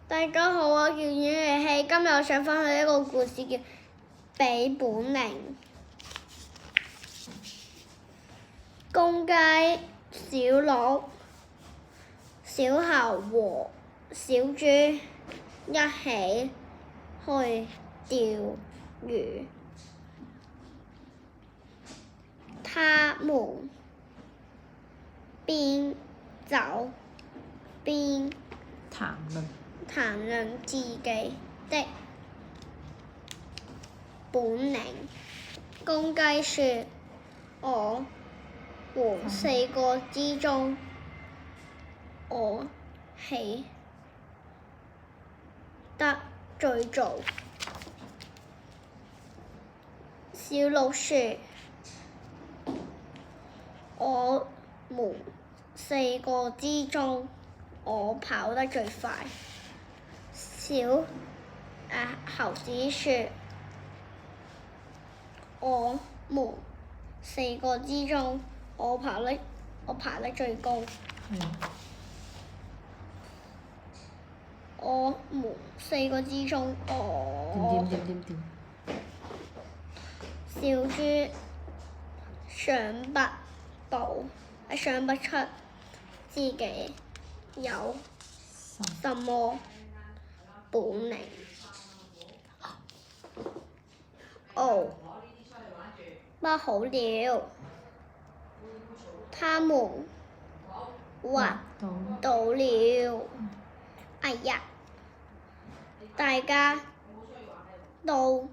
大家好，我叫阮月希，今日我想分享一個故事，叫《比本靈》。公雞、小鹿、小猴和小豬一起去釣魚，他們邊走邊談論自己的本領。公雞說：我們四個之中，我起得最早。小鹿說：我們四個之中，我跑得最快。猴子說：我們四個之中，我爬得最高。我們四個之中，小豬想不出自己有什麼本領。哦，不好了，他們滑倒了！哎呀，大家都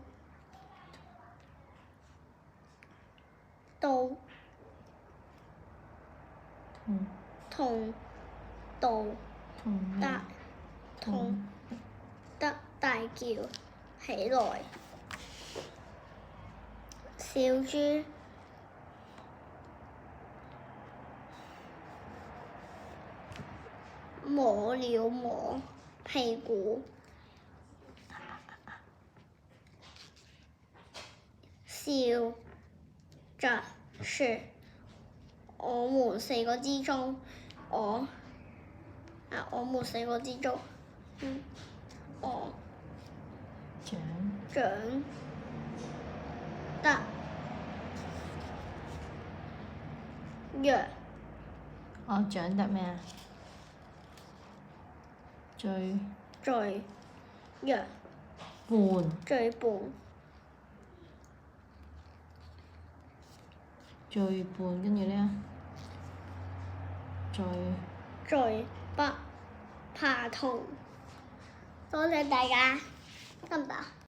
痛得大叫起來。小豬摸了摸屁股，笑着說：我們四個之中，我長得弱。我長得咩啊？最弱。最笨。最笨，跟住呢？最不怕痛。多謝大家，得唔得？